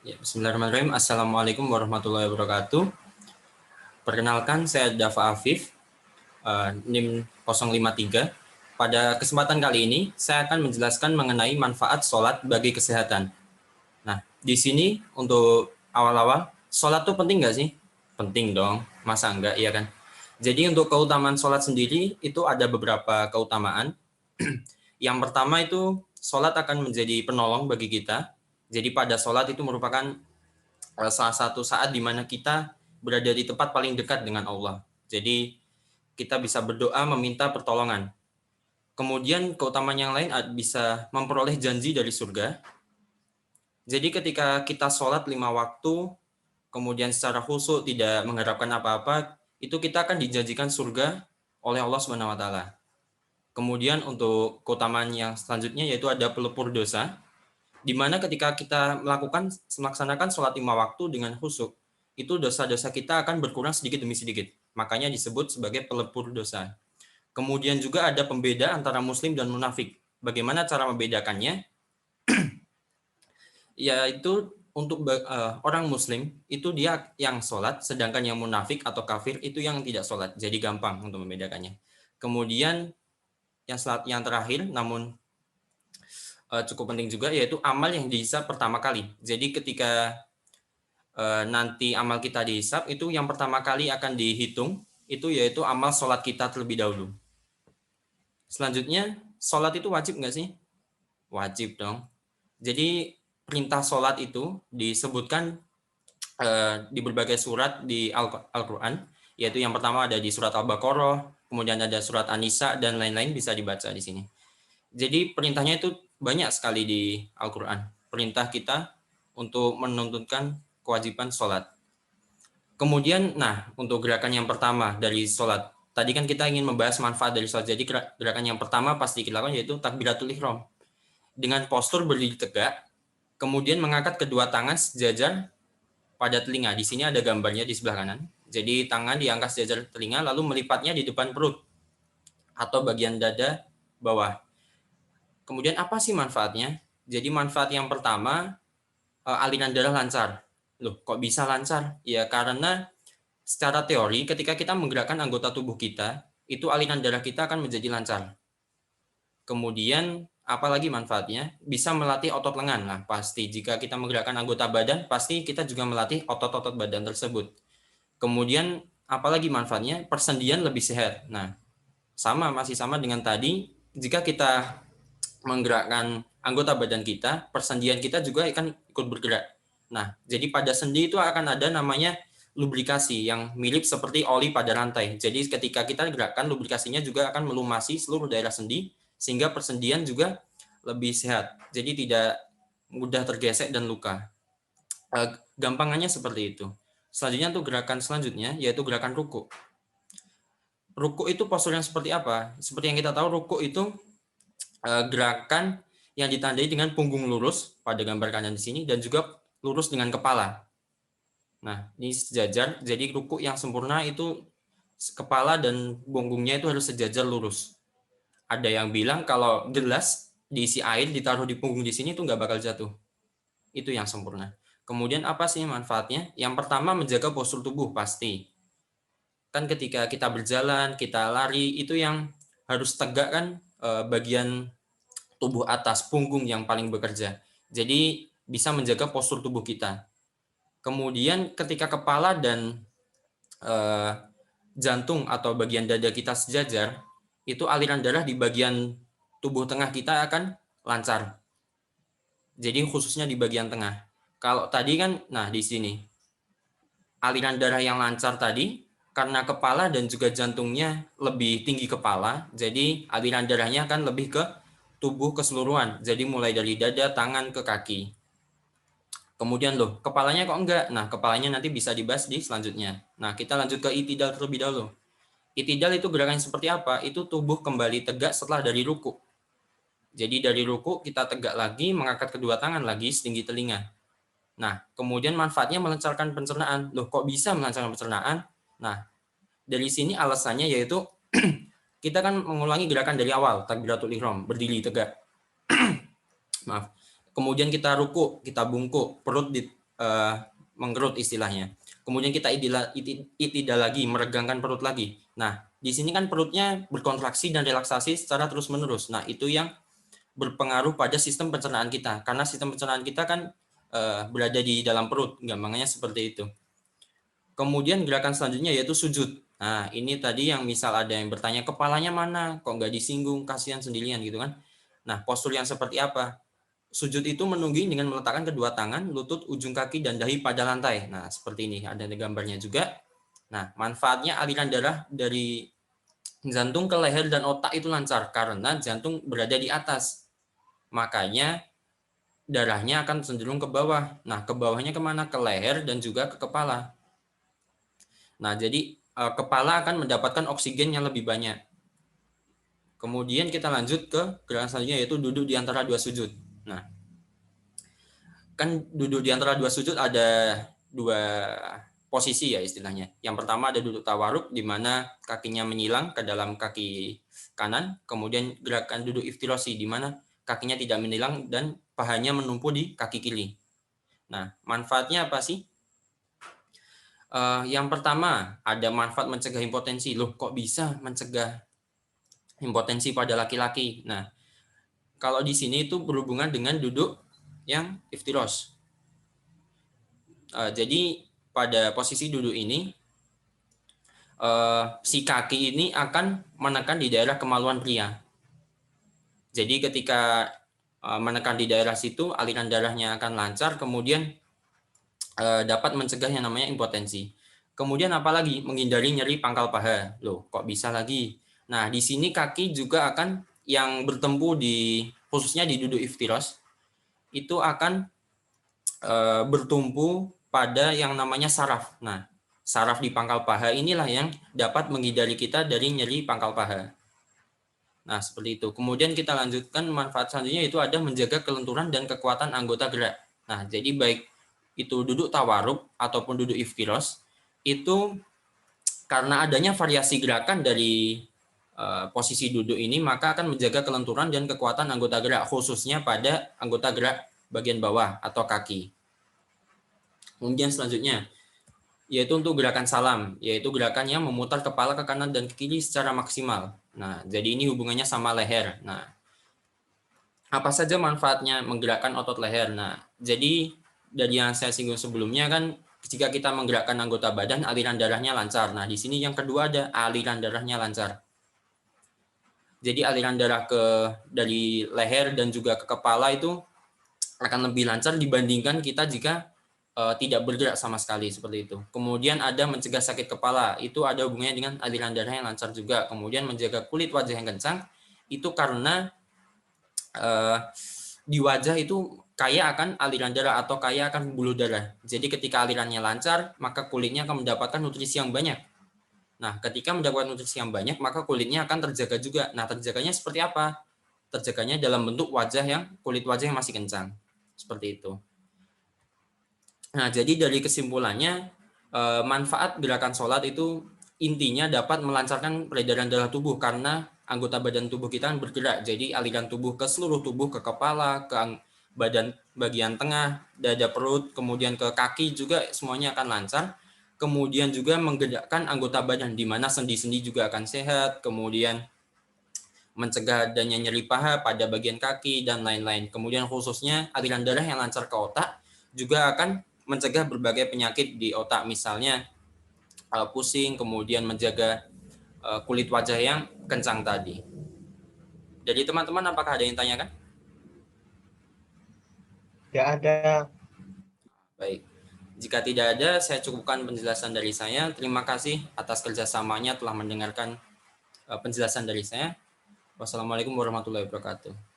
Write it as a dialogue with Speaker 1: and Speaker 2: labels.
Speaker 1: Ya, bismillahirrahmanirrahim. Assalamualaikum warahmatullahi wabarakatuh. Perkenalkan, saya Dava Afif, NIM 053. Pada kesempatan kali ini, saya akan menjelaskan mengenai manfaat sholat bagi kesehatan. Nah, di sini untuk awal-awal, sholat tuh penting nggak sih? Penting dong, masa enggak, iya kan? Jadi untuk keutamaan sholat sendiri, itu ada beberapa keutamaan. Yang pertama itu, sholat akan menjadi penolong bagi kita. Jadi pada sholat itu merupakan salah satu saat di mana kita berada di tempat paling dekat dengan Allah. Jadi kita bisa berdoa meminta pertolongan. Kemudian keutamaan yang lain bisa memperoleh janji dari surga. Jadi ketika kita sholat 5 waktu, kemudian secara khusyuk tidak mengharapkan apa-apa, itu kita akan dijanjikan surga oleh Allah Subhanahu wa taala. Kemudian untuk keutamaan yang selanjutnya yaitu ada pelipur dosa, di mana ketika kita melaksanakan sholat 5 waktu dengan khusyuk, itu dosa-dosa kita akan berkurang sedikit demi sedikit. Makanya disebut sebagai pelipur dosa. Kemudian juga ada pembeda antara muslim dan munafik. Bagaimana cara membedakannya? Yaitu untuk orang muslim, itu dia yang sholat, sedangkan yang munafik atau kafir itu yang tidak sholat. Jadi gampang untuk membedakannya. Kemudian yang terakhir, namun cukup penting juga, yaitu amal yang dihisab pertama kali. Jadi ketika nanti amal kita dihisab, itu yang pertama kali akan dihitung, itu yaitu amal sholat kita terlebih dahulu. Selanjutnya, sholat itu wajib nggak sih? Wajib dong. Jadi perintah sholat itu disebutkan di berbagai surat di Al-Quran, yaitu yang pertama ada di surat Al-Baqarah, kemudian ada surat An-Nisa, dan lain-lain bisa dibaca di sini. Jadi perintahnya itu banyak sekali di Al-Quran. Perintah kita untuk menuntunkan kewajiban sholat. Kemudian, nah, untuk gerakan yang pertama dari sholat. Tadi kan kita ingin membahas manfaat dari sholat. Jadi gerakan yang pertama pasti kita lakukan yaitu takbiratul ihram. Dengan postur berdiri tegak, kemudian mengangkat kedua tangan sejajar pada telinga. Di sini ada gambarnya di sebelah kanan. Jadi tangan diangkat sejajar telinga, lalu melipatnya di depan perut atau bagian dada bawah. Kemudian apa sih manfaatnya? Jadi manfaat yang pertama, aliran darah lancar. Loh, kok bisa lancar? Ya karena secara teori ketika kita menggerakkan anggota tubuh kita, itu aliran darah kita akan menjadi lancar. Kemudian apalagi manfaatnya? Bisa melatih otot lengan. Nah, pasti jika kita menggerakkan anggota badan, pasti kita juga melatih otot-otot badan tersebut. Kemudian apalagi manfaatnya? Persendian lebih sehat. Nah, masih sama dengan tadi, jika kita menggerakkan anggota badan kita, persendian kita juga akan ikut bergerak. Nah, jadi pada sendi itu akan ada namanya lubrikasi yang mirip seperti oli pada rantai. Jadi ketika kita gerakkan, lubrikasinya juga akan melumasi seluruh daerah sendi, sehingga persendian juga lebih sehat. Jadi tidak mudah tergesek dan luka. Gampangannya seperti itu. Selanjutnya untuk gerakan selanjutnya, yaitu gerakan ruku. Ruku itu postur yang seperti apa? Seperti yang kita tahu, ruku itu gerakan yang ditandai dengan punggung lurus pada gambar kanan di sini dan juga lurus dengan kepala. Nah, ini sejajar. Jadi ruku yang sempurna itu kepala dan punggungnya itu harus sejajar lurus. Ada yang bilang kalau gelas diisi air ditaruh di punggung di sini itu nggak bakal jatuh. Itu yang sempurna. Kemudian apa sih manfaatnya? Yang pertama menjaga postur tubuh pasti. Kan ketika kita berjalan, kita lari, itu yang harus tegak kan bagian tubuh atas, punggung yang paling bekerja. Jadi bisa menjaga postur tubuh kita. Kemudian ketika kepala dan jantung atau bagian dada kita sejajar, itu aliran darah di bagian tubuh tengah kita akan lancar. Jadi khususnya di bagian tengah. Kalau tadi kan, nah di sini aliran darah yang lancar tadi karena kepala dan juga jantungnya lebih tinggi kepala, jadi aliran darahnya akan lebih ke tubuh keseluruhan. Jadi mulai dari dada, tangan ke kaki. Kemudian loh, kepalanya kok enggak? Nah, kepalanya nanti bisa dibahas di selanjutnya. Nah, kita lanjut ke itidal terlebih dahulu. Itidal itu gerakan seperti apa? Itu tubuh kembali tegak setelah dari ruku. Jadi dari ruku kita tegak lagi, mengangkat kedua tangan lagi setinggi telinga. Nah, kemudian manfaatnya melancarkan pencernaan. Loh, kok bisa melancarkan pencernaan? Nah, dari sini alasannya yaitu kita kan mengulangi gerakan dari awal, takbiratul ihram, berdiri tegak. Maaf. Kemudian kita ruku, kita bungkuk, perut menggerut istilahnya. Kemudian kita itidal lagi, meregangkan perut lagi. Nah, di sini kan perutnya berkontraksi dan relaksasi secara terus-menerus. Nah, itu yang berpengaruh pada sistem pencernaan kita. Karena sistem pencernaan kita kan berada di dalam perut, gampangnya seperti itu. Kemudian gerakan selanjutnya yaitu sujud. Nah, ini tadi yang misal ada yang bertanya, kepalanya mana? Kok nggak disinggung? Kasihan sendirian gitu kan. Nah, postur yang seperti apa? Sujud itu menungging dengan meletakkan kedua tangan, lutut, ujung kaki, dan dahi pada lantai. Nah, seperti ini. Ada gambarnya juga. Nah, manfaatnya aliran darah dari jantung ke leher dan otak itu lancar karena jantung berada di atas. Makanya darahnya akan cenderung ke bawah. Nah, ke bawahnya kemana? Ke leher dan juga ke kepala. Nah, jadi kepala akan mendapatkan oksigen yang lebih banyak. Kemudian kita lanjut ke gerakan selanjutnya yaitu duduk di antara dua sujud. Nah, kan duduk di antara dua sujud ada dua posisi ya istilahnya. Yang pertama ada duduk tawaruk di mana kakinya menyilang ke dalam kaki kanan, kemudian gerakan duduk iftirosi di mana kakinya tidak menyilang dan pahanya menumpu di kaki kiri. Nah, manfaatnya apa sih? Yang pertama ada manfaat mencegah impotensi. Loh, kok bisa mencegah impotensi pada laki-laki? Nah, kalau di sini itu berhubungan dengan duduk yang iftiros. Jadi pada posisi duduk ini si kaki ini akan menekan di daerah kemaluan pria. Jadi ketika menekan di daerah situ, aliran darahnya akan lancar, kemudian dapat mencegah yang namanya impotensi. Kemudian apalagi menghindari nyeri pangkal paha. Loh, kok bisa lagi? Nah, di sini kaki juga akan yang bertempuh di khususnya di duduk iftiros itu akan bertumpu pada yang namanya saraf. Nah, saraf di pangkal paha inilah yang dapat menghindari kita dari nyeri pangkal paha. Nah, seperti itu. Kemudian kita lanjutkan manfaat selanjutnya itu ada menjaga kelenturan dan kekuatan anggota gerak. Nah, jadi baik itu duduk tawaruk ataupun duduk iftiros, itu karena adanya variasi gerakan dari posisi duduk ini, maka akan menjaga kelenturan dan kekuatan anggota gerak, khususnya pada anggota gerak bagian bawah atau kaki. Kemudian selanjutnya, yaitu untuk gerakan salam, yaitu gerakan yang memutar kepala ke kanan dan ke kiri secara maksimal. Nah, jadi ini hubungannya sama leher. Nah, apa saja manfaatnya menggerakkan otot leher? Nah, jadi dari yang saya singgung sebelumnya kan, jika kita menggerakkan anggota badan, aliran darahnya lancar. Nah, di sini yang kedua ada aliran darahnya lancar. Jadi aliran darah dari leher dan juga ke kepala itu akan lebih lancar dibandingkan kita jika tidak bergerak sama sekali seperti itu. Kemudian ada mencegah sakit kepala, itu ada hubungannya dengan aliran darah yang lancar juga. Kemudian menjaga kulit wajah yang kencang, itu karena di wajah itu kaya akan aliran darah atau kaya akan pembuluh darah. Jadi ketika alirannya lancar, maka kulitnya akan mendapatkan nutrisi yang banyak. Nah, ketika mendapatkan nutrisi yang banyak, maka kulitnya akan terjaga juga. Nah, terjaganya seperti apa? Terjaganya dalam bentuk kulit wajah yang masih kencang. Seperti itu. Nah, jadi dari kesimpulannya, manfaat gerakan sholat itu intinya dapat melancarkan peredaran darah tubuh karena anggota badan tubuh kita bergerak. Jadi aliran tubuh ke seluruh tubuh, ke kepala, ke badan bagian tengah, dada, perut, kemudian ke kaki juga semuanya akan lancar. Kemudian juga menggerakkan anggota badan di mana sendi-sendi juga akan sehat, kemudian mencegah adanya nyeri paha pada bagian kaki dan lain-lain. Kemudian khususnya aliran darah yang lancar ke otak juga akan mencegah berbagai penyakit di otak, misalnya pusing, kemudian menjaga kulit wajah yang kencang tadi. Jadi teman-teman, apakah ada yang tanyakan?
Speaker 2: Tidak ada.
Speaker 1: Baik. Jika tidak ada, saya cukupkan penjelasan dari saya. Terima kasih atas kerjasamanya telah mendengarkan penjelasan dari saya. Wassalamualaikum warahmatullahi wabarakatuh.